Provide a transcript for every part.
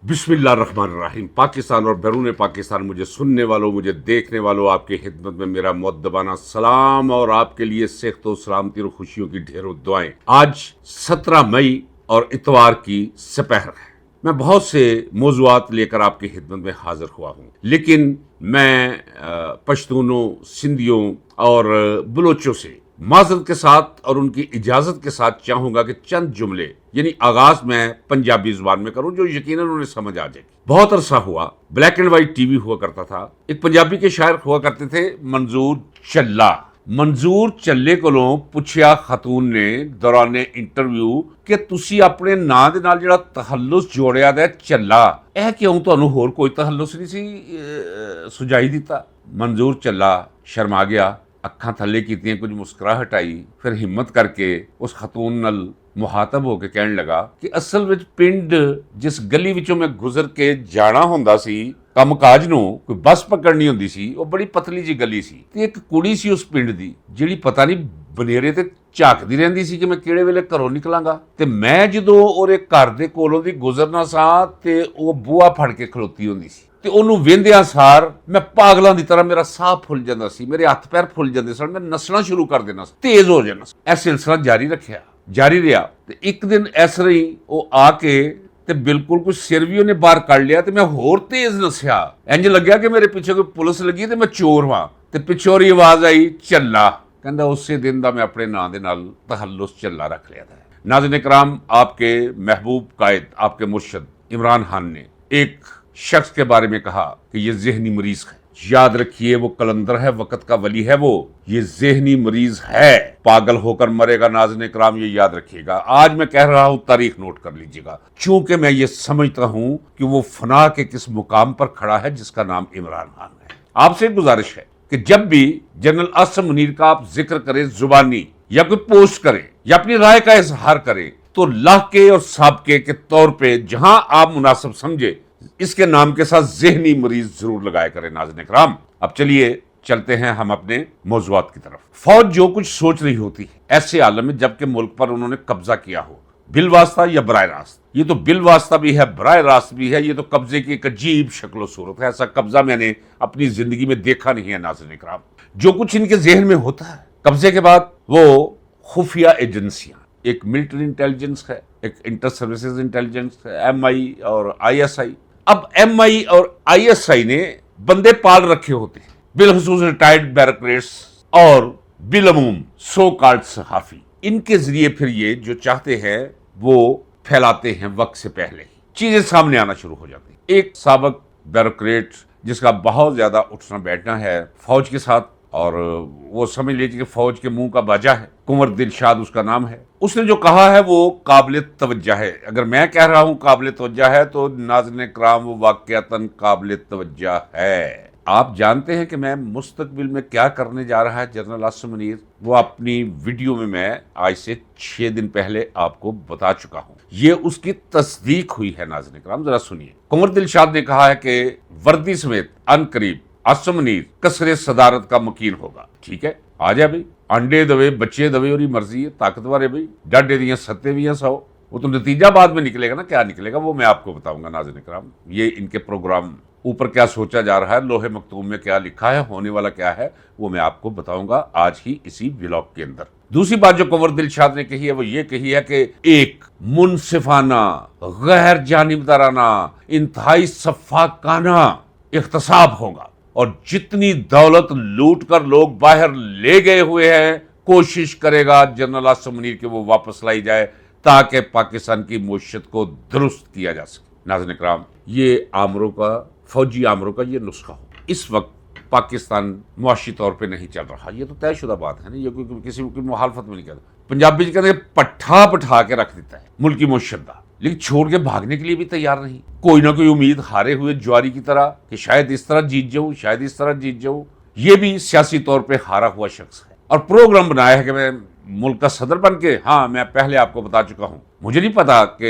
बिस्मिल्लाहिर्रहमानिर्रहीम। पाकिस्तान और बैरून पाकिस्तान मुझे सुनने वालों, मुझे देखने वालों, आपकी खिदमत में मेरा मुअद्दबाना सलाम और आपके लिए सेहत और सलामती और खुशियों की ढेरों दुआएं। आज 17 मई और इतवार की सपहर है। मैं बहुत से मौज़ूआत लेकर आपकी खिदमत में हाजिर हुआ हूँ, लेकिन मैं पश्तूनों, सिंधियों और बलोचों से माजरत के साथ और उनकी इजाजत के साथ चाहूंगा कि चंद जुमले यानी आगाज मैं पंजाबी जुबान में करूं जो यकीनन उन्हें समझ आ जाएगी। बहुत अरसा हुआ ब्लैक एंड व्हाइट टीवी हुआ करता था। एक पंजाबी के शायर हुआ करते थे मंजूर चल्ला। मंजूर ਚੱਲੇ ਕੋਲੋਂ ਪੁੱਛਿਆ ਖਾਤੂਨ ਨੇ ਦੌਰਾਨੇ ਇੰਟਰਵਿਊ ਕਿ ਤੁਸੀਂ ਆਪਣੇ ਨਾਂ ਦੇ ਨਾਲ ਜਿਹੜਾ ਤਹੱਲੁਸ ਜੋੜਿਆ ਦਾ ਚੱਲਾ, ਇਹ ਕਿਉਂ ਤੁਹਾਨੂੰ ਹੋਰ ਕੋਈ ਤਹੱਲੁਸ ਨਹੀਂ ਸੀ ਸੁਝਾਈ ਦਿੱਤਾ। मंजूर ਚੱਲਾ ਸ਼ਰਮਾ ਗਿਆ, ਅੱਖਾਂ ਥੱਲੇ ਕੀਤੀਆਂ, ਕੁਝ ਮੁਸਕਰਾਹਟ ਆਈ, ਫਿਰ ਹਿੰਮਤ ਕਰਕੇ ਉਸ ਖਾਤੂਨ ਨਾਲ ਮੁਹਾਤਬ ਹੋ ਕੇ ਕਹਿਣ ਲੱਗਾ ਕਿ ਅਸਲ ਵਿੱਚ ਪਿੰਡ ਜਿਸ ਗਲੀ ਵਿੱਚੋਂ ਮੈਂ ਗੁਜ਼ਰ ਕੇ ਜਾਣਾ ਹੁੰਦਾ ਸੀ ਕੰਮਕਾਜ ਨੂੰ, ਕੋਈ ਬੱਸ ਪਕੜਨੀ ਹੁੰਦੀ ਸੀ, ਉਹ ਬੜੀ ਪਤਲੀ ਜੀ ਗਲੀ ਸੀ ਤੇ ਇੱਕ ਕੁੜੀ ਸੀ ਉਸ ਪਿੰਡ ਦੀ ਜਿਹੜੀ ਪਤਾ ਨਹੀਂ ਬਨੇਰੇ ਤੇ ਝਾਕਦੀ ਰਹਿੰਦੀ ਸੀ ਕਿ ਮੈਂ ਕਿਹੜੇ ਵੇਲੇ ਘਰੋਂ ਨਿਕਲਾਂਗਾ। ਤੇ ਮੈਂ ਜਦੋਂ ਉਹਦੇ ਘਰ ਦੇ ਕੋਲੋਂ ਦੀ ਗੁਜ਼ਰਨਾ ਸਾਂ ਤੇ ਉਹ ਬੂਹਾ ਫੜ ਕੇ ਖਲੋਤੀ ਹੁੰਦੀ ਸੀ ਤੇ ਉਹਨੂੰ ਵੇਂਦਿਆਂ ਸਾਰ ਮੈਂ ਪਾਗਲਾਂ ਦੀ ਤਰ੍ਹਾਂ ਮੇਰਾ ਸਾਹ ਫੁੱਲ ਜਾਂਦਾ ਸੀ, ਮੇਰੇ ਹੱਥ ਪੈਰ ਫੁੱਲ ਜਾਂਦੇ ਸਨ, ਮੈਂ ਨੱਚਣਾ ਸ਼ੁਰੂ ਕਰ ਦੇਣਾ ਸੀ, ਤੇਜ਼ ਹੋ ਜਾਣਾ ਸੀ। ਇਹ ਸਿਲਸਿਲਾ ਜਾਰੀ ਰਿਹਾ ਤੇ ਇੱਕ ਦਿਨ ਇਸ ਤਰ੍ਹਾਂ ਹੀ ਉਹ ਆ ਕੇ ਤੇ ਬਿਲਕੁਲ ਕੁਝ ਸਿਰ ਵੀ ਉਹਨੇ ਬਾਹਰ ਕੱਢ ਲਿਆ ਤੇ ਮੈਂ ਹੋਰ ਤੇਜ਼ ਨੱਸਿਆ। ਇੰਜ ਲੱਗਿਆ ਕਿ ਮੇਰੇ ਪਿੱਛੇ ਕੋਈ ਪੁਲਿਸ ਲੱਗੀ ਤੇ ਮੈਂ ਚੋਰ ਹਾਂ ਤੇ ਪਿੱਛੋਂ ਦੀ ਆਵਾਜ਼ ਆਈ ਚੱਲਾ। ਕਹਿੰਦਾ ਉਸੇ ਦਿਨ ਦਾ ਮੈਂ ਆਪਣੇ ਨਾਂ ਦੇ ਨਾਲ ਤਹੱਲੁਸ ਚੱਲਾ ਰੱਖ ਲਿਆ था। नाज़रीन इकराम, आपके महबूब कायद, आपके मुर्शद इमरान खान ने एक शख्स के बारे में कहा कि ये ज़हनी मरीज है। याद रखिए, वो कलंदर है, वक़्त का वली है, वो ये ज़हनी मरीज है, पागल होकर मरेगा। नाज़रीन इकराम, ये याद रखिएगा। आज मैं कह रहा हूँ, तारीख नोट कर लीजिएगा, चूंकि मैं ये समझता हूँ कि वो फना के किस मुकाम पर खड़ा है जिसका नाम इमरान खान है। आपसे गुजारिश है कि जब भी जनरल आसिम मुनीर का आप जिक्र करें जुबानी या कोई पोस्ट करें या अपनी राय का इजहार करें तो लाके और साबके के तौर पे जहां आप मुनासिब समझे इसके नाम के साथ ज़हनी मरीज जरूर लगाया करें। नाज़रीन इकराम, अब चलिए चलते हैं हम अपने मौज़ूआत की तरफ। फौज जो कुछ सोच रही होती है ऐसे आलम में जबकि मुल्क पर उन्होंने कब्जा किया हो, बिल वास्ता या बराह रास्त, ये तो बिल वास्ता भी है, बराह रास्त भी है, ये तो कब्जे की एक अजीब शक्ल सूरत है। ऐसा कब्जा मैंने अपनी जिंदगी में देखा नहीं है। नाज़रीन इकराम, जो कुछ इनके जहन में होता है कब्जे के बाद, वो खुफिया एजेंसियां, एक मिलिट्री इंटेलिजेंस है, एक इंटर सर्विसेज इंटेलिजेंस है, MI और ISI। अब MI और ISI ने बंदे पाल रखे होते हैं, बिलखुसूस रिटायर्ड बैरिकेड्स और बिलअमूम सो कॉल्ड सहाफी। इनके जरिए फिर ये जो चाहते हैं वो फैलाते हैं, वक्त से पहले ही चीजें सामने आना शुरू हो जाती हैं। एक साबक ब्यूरोक्रेट जिसका बहुत ज्यादा उठना बैठना है फौज के साथ, और वो समझ लीजिए कि फौज के मुंह का बाजा है, कुंवर दिलशाद उसका नाम है, उसने जो कहा है वो काबिल तवज्जा है। अगर मैं कह रहा हूं काबिल तवज्जा है तो नाज़रीन इकराम वो वाक़ियतन काबिल तवज्जा है। आप जानते हैं कि मैं मुस्तकबिल में क्या करने जा रहा है जनरल आसिम मुनीर, वो अपनी वीडियो में मैं आज से 6 दिन पहले आपको बता चुका हूं। ये उसकी तस्दीक हुई है। नाज़रीन इकराम, जरा सुनिए। कुंवर दिलशाद ने कहा है कि वर्दी समेत अनकरीब आसिम मुनीर कसरे सदारत का मकीन होगा। ठीक है, आ जा भाई, अंडे दवे बच्चे दवे और मर्जी है, ताकतवर है भाई, डाडे दियां सत्ते भी हैं 100। वो तो नतीजा बाद में निकलेगा ना, क्या निकलेगा वो मैं आपको बताऊंगा। नाज़रीन इकराम, ये इनके प्रोग्राम ऊपर क्या सोचा जा रहा है, लोहे मकतूम में क्या लिखा है, होने वाला क्या है, वो मैं आपको बताऊंगा आज ही इसी व्लॉग के अंदर। दूसरी बात जो कुंवर दिलशाद ने कही है वो ये कही है कि एक मुनसिफाना, गैर जानिबदाराना, इंतहाई सफाकाना इख्तिसाब होगा और जितनी दौलत लूट कर लोग बाहर ले गए हुए हैं कोशिश करेगा जनरल आसिम मुनीर के वो वापस लाई जाए ताकि पाकिस्तान की मुआशरत को दुरुस्त किया जा सके। नाज़रीन इकराम, ये आमरों का, फौजी आमरों का ये नुस्खा हो। इस वक्त पाकिस्तान मुआशी तौर पे नहीं चल रहा, ये तो तयशुदा बात है ना, ये कोई किसी की मुखालफत में नहीं कहता। पंजाबी जी कहते पट्ठा बैठा के रख देता है मुल्की मुआशरत, लेकिन छोड़ के भागने के लिए भी तैयार नहीं। कोई ना कोई उम्मीद हारे हुए ज्वारी की तरह कि शायद इस तरह जीत जाऊं, शायद इस तरह जीत जाऊं। ये भी सियासी तौर पे हारा हुआ शख्स है और प्रोग्राम बनाया है कि मैं मुल्क का सदर बन के, हाँ मैं पहले आपको बता चुका हूं, मुझे नहीं पता कि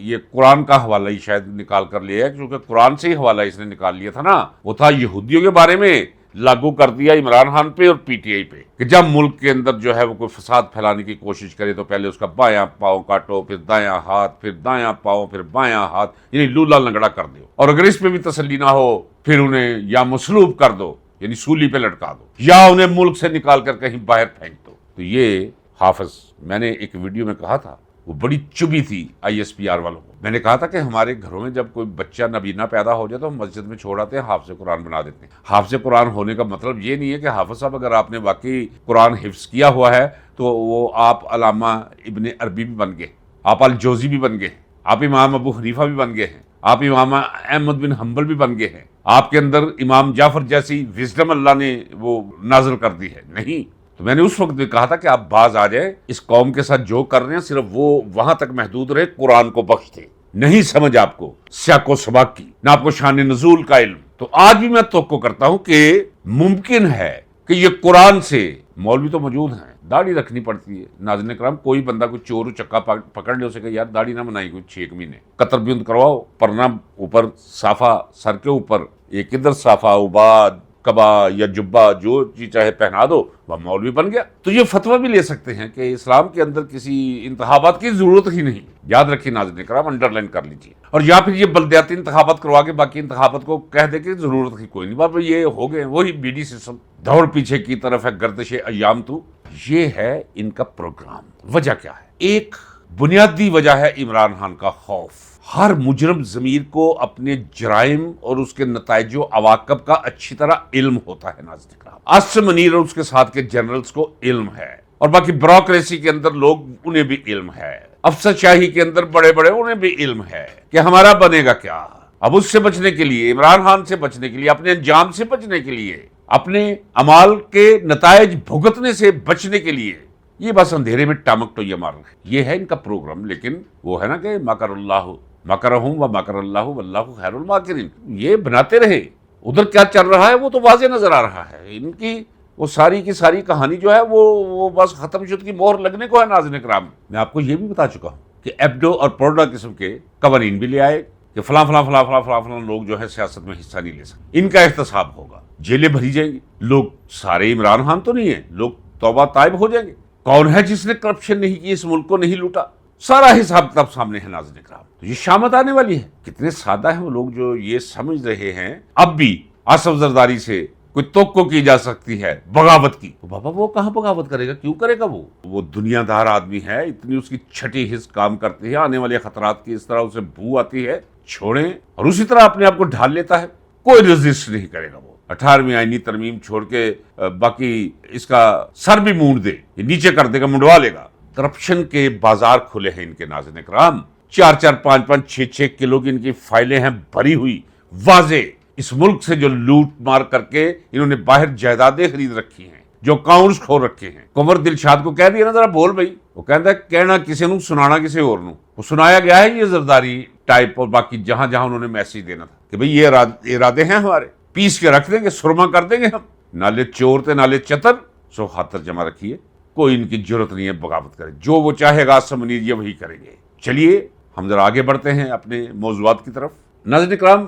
ये कुरान का हवाला ही शायद निकाल कर लिया है, क्योंकि कुरान से ही हवाला इसने निकाल लिया था ना, वो था यहूदियों के बारे में, लागू कर दिया इमरान खान पे और पीटीआई पे कि जब मुल्क के अंदर जो है वो कोई फसाद फैलाने की कोशिश करे तो पहले उसका बायां पाँव काटो, फिर दायां हाथ, फिर दायां पाँव, फिर बायां हाथ, यानी लूला लंगड़ा कर दो। और अगर इस पे भी तसल्ली ना हो फिर उन्हें या मसलूब कर दो, यानी सूली पे लटका दो, या उन्हें मुल्क से निकाल कर कहीं बाहर फेंक दो। तो ये हाफिज, मैंने एक वीडियो में कहा था, वो बड़ी चुभी थी ISPR वालों को। मैंने कहा था कि हमारे घरों में जब कोई बच्चा नबीना पैदा हो जाए तो हम मस्जिद में छोड़ आते हैं, हाफिज कुरान बना देते हैं। हाफिज कुरान होने का मतलब ये नहीं है कि हाफिज साहब अगर आपने वाकई कुरान हिफ्ज किया हुआ है तो वो आप अलामा इब्ने अरबी भी बन गए, आप अल जोजी भी बन गए, आप इमाम अबू हनीफा भी बन गए हैं, आप इमाम अहमद बिन हम्बल भी बन गए हैं, आपके अंदर इमाम जाफर जैसी विजडम अल्लाह ने वो नाजिल कर दी है। नहीं, तो मैंने उस वक्त भी कहा था कि आप बाज आ जाए, इस कौम के साथ जो कर रहे हैं सिर्फ वो वहां तक महदूद रहे, कुरान को बख्श दे। नहीं समझ आपको सियाको सबाक की, ना आपको शान नजूल का इल्म। तो आज भी मैं तवक्को करता हूं कि मुमकिन है कि ये कुरान से, मौलवी तो मौजूद हैं, दाढ़ी रखनी पड़ती है। नाज़रीन कराम, कोई बंदा कोई चोर चक्का पकड़ ले, उसे कहे यार दाढ़ी ना बनाई कोई 6 महीने, कतर बिंद करवाओ, परना ऊपर साफा सर के ऊपर, एक इधर साफा उबाद कबा या जुब्बा जो चीज चाहे पहना दो, वह मौलवी बन गया। तो ये फतवा भी ले सकते हैं कि इस्लाम के अंदर किसी इंतखाबात की जरूरत ही नहीं। याद रखिए नाज़रीन कराम, अंडरलाइन कर लीजिए। और या फिर ये बल्दियाती इंतखाबात करवा के बाकी इंतखाबात को कह दे कि जरूरत ही कोई नहीं, बाप ये हो गए वही बीडी सिस्टम, दौड़ पीछे की तरफ है गर्दिश अयाम। तो ये है इनका प्रोग्राम। वजह क्या है? एक बुनियादी वजह है इमरान खान का खौफ। हर मुजरम ज़मीर को अपने जराइम और उसके नताइजो अवाकब का अच्छी तरह इल्म होता है। नाज़रीन कराम, असम मनीर और उसके साथ के जनरल्स को इल्म है, और बाकी ब्यूरोक्रेसी के अंदर लोग उन्हें भी इल्म है, अफसरशाही के अंदर बड़े बड़े उन्हें भी इल्म है कि हमारा बनेगा क्या। अब उससे बचने के लिए, इमरान खान से बचने के लिए, अपने अंजाम से बचने के लिए, अपने अमाल के नताइज भुगतने से बचने के लिए ये बस अंधेरे में टामक तो ये मार रहे हैं। ये है इनका प्रोग्राम। लेकिन वो है ना कि मकरुल्लाहु मकरहुम व मकरल्लाहु वल्लाहु खैरुल माकिरीन, ये बनाते रहे। उधर क्या चल रहा है वो तो वाज़ेह नजर आ रहा है। इनकी वो सारी की सारी कहानी जो है वो बस खत्म शुद्ध की मोहर लगने को है। नाज़रीन कराम, मैं आपको ये भी बता चुका हूँ कि एब्डो और प्रोडा किस्म के कवानीन भी ले आए कि फलां फलां फलां फलां फलां फलां लोग जो है सियासत में हिस्सा नहीं ले सकते, इनका एहतसाब होगा, जेलें भरी जाएंगी। लोग सारे इमरान खान तो नहीं है, लोग तौबा ताइब हो जाएंगे। कौन है जिसने करप्शन नहीं की, इस मुल्क को नहीं लूटा, सारा हिसाब किताब सामने है। नाज़रीन कराम, तो ये शामत आने वाली है। कितने सादा है वो लोग जो ये समझ रहे हैं अब भी आसफ जरदारी से कोई तोक्को की जा सकती है बगावत की। तो बाबा वो कहां बगावत करेगा, क्यों करेगा? वो दुनियादार आदमी है, इतनी उसकी छठी हिस्स काम करती है, आने वाले खतरात की इस तरह उसे बू आती है, छोड़ें, और उसी तरह अपने आप को ढाल लेता है। कोई रेजिस्ट नहीं करेगा। वो 18वीं आईनी तरमीम छोड़ के बाकी इसका सर भी मूंड दे, ये नीचे कर देगा, मुंडवा लेगा। करप्शन के बाजार खुले हैं इनके। नाज़रीन कराम, 4-4, 5-5, 6-6 किलो की इनकी फाइलें हैं भरी हुई वाजे। इस मुल्क से जो लूट मार करके इन्होंने बाहर जायदादें खरीद रखी हैं, जो अकाउंट्स खोल रखे हैं। कुंवर दिलशाद को कह दिया ना जरा बोल भाई, वो कहता है कहना किसी नू सुनाना किसी और नू। वो सुनाया गया है ये जरदारी टाइप और बाकी जहां जहां उन्होंने मैसेज देना था कि भाई ये इरादे हैं हमारे, पीस के रख देंगे, सुरमा कर देंगे हम, नाले चोर थे नाले चतर, सो खातर जमा रखिए। कोई इनकी जरूरत नहीं है बगावत करे, जो वो चाहेगा आसम मनीर ये वही करेंगे। चलिए हम जरा आगे बढ़ते हैं अपने मौजूआत की तरफ। नाज़रीन कराम,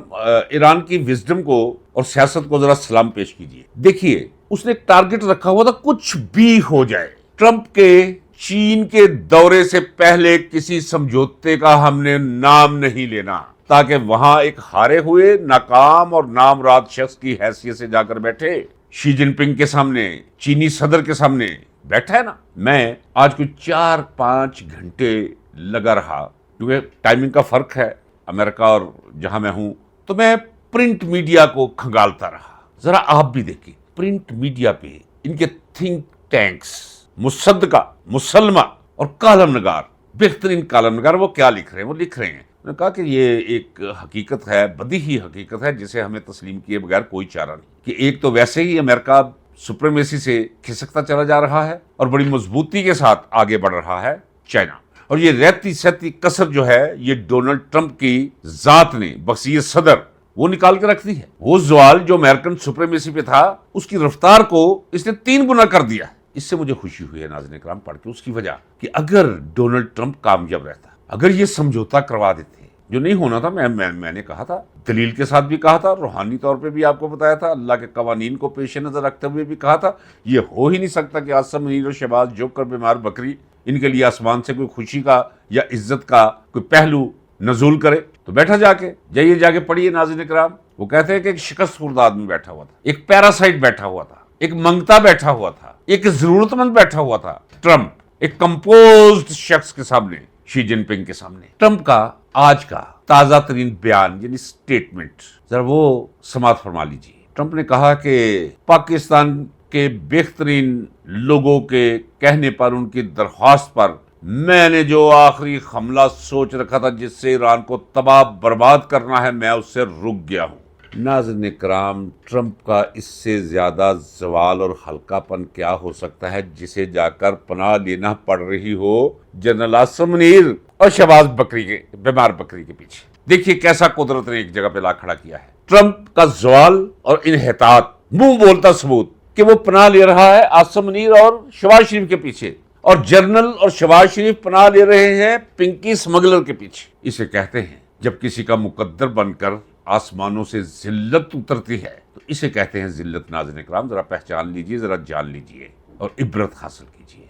ईरान की विजडम को और सियासत को जरा सलाम पेश कीजिए। देखिए, उसने एक टारगेट रखा हुआ था, कुछ भी हो जाए, ट्रंप के चीन के दौरे से पहले किसी समझौते का हमने नाम नहीं लेना, ताकि वहां एक हारे हुए, नाकाम और नामराद शख्स की हैसियत से जाकर बैठे शी जिनपिंग के सामने, चीनी सदर के सामने बैठा है ना। मैं आज कुछ 4-5 घंटे लगा रहा, क्योंकि टाइमिंग का फर्क है अमेरिका और जहां मैं हूं, तो मैं प्रिंट मीडिया को खंगालता रहा। जरा आप भी देखिए, प्रिंट मीडिया पे इनके थिंक टैंक्स, मुसद्दका, मुसलमा और कालम नगार, बेहतरीन कालम नगार, वो क्या लिख रहे हैं? वो लिख रहे हैं, उन्होंने कहा कि ये एक हकीकत है, बदी ही हकीकत है, जिसे हमें तस्लीम किए बगैर कोई चारा नहीं, कि एक तो वैसे ही अमेरिका सुप्रीमेसी से खिसकता चला जा रहा है और बड़ी मजबूती के साथ आगे बढ़ रहा है चाइना, और ये रहती सहती कसर जो है ये डोनाल्ड ट्रंप की जात ने, बख्शिय सदर, वो निकाल के रख दी है। वो जवाल जो अमेरिकन सुप्रीमेसी पे था, उसकी रफ्तार को इसने 3 गुना कर दिया। इससे मुझे खुशी हुई है नाज़रीन कराम पढ़ के, उसकी वजह कि अगर डोनाल्ड ट्रंप कामयाब रहता, अगर ये समझौता करवा देते جو نہیں ہونا تھا میں نے کہا تھا، دلیل کے ساتھ بھی کہا تھا، روحانی طور پہ بھی آپ کو بتایا تھا، اللہ کے قوانین کو پیش نظر رکھتے ہوئے بھی کہا تھا یہ ہو ہی نہیں سکتا کہ عاصم منیر اور شہباز جوکر بیمار بکری ان کے لیے آسمان سے کوئی خوشی کا یا عزت کا کوئی پہلو نزول کرے۔ تو بیٹھا جا کے پڑھیے ناظرین اکرام، وہ کہتے ہیں کہ ایک شکست خوردہ آدمی بیٹھا ہوا تھا، ایک پیراسائٹ بیٹھا ہوا تھا، ایک منگتا بیٹھا ہوا تھا، ایک ضرورت مند بیٹھا ہوا تھا۔ ٹرمپ ایک کمپوزڈ شخص کے سامنے، شی جن پنگ کے سامنے، ٹرمپ کا آج کا تازہ ترین بیان یعنی سٹیٹمنٹ ذرا وہ سماعت فرما لیجیے۔ ٹرمپ نے کہا کہ پاکستان کے بہترین لوگوں کے کہنے پر، ان کی درخواست پر، میں نے جو آخری حملہ سوچ رکھا تھا جس سے ایران کو تباہ برباد کرنا ہے، میں اس سے رک گیا ہوں۔ ناظرین کرام، ٹرمپ کا اس سے زیادہ زوال اور ہلکا پن کیا ہو سکتا ہے جسے جا کر پناہ لینا پڑ رہی ہو جنرل عاصم منیر اور شہباز بکری کے بیمار بکری کے پیچھے۔ دیکھیے کیسا قدرت نے ایک جگہ پہ لا کھڑا کیا ہے۔ ٹرمپ کا زوال اور انحطاط، منہ بولتا ثبوت کہ وہ پناہ لے رہا ہے عاصم منیر اور شہباز شریف کے پیچھے، اور جنرل اور شہباز شریف پناہ لے رہے ہیں پنکی سمگلر کے پیچھے۔ اسے کہتے ہیں جب کسی کا مقدر بن کر آسمانوں سے ذلت اترتی ہے تو اسے کہتے ہیں ذلت۔ ناظرین اکرام، ذرا پہچان لیجئے، ذرا جان لیجئے اور عبرت حاصل کیجئے۔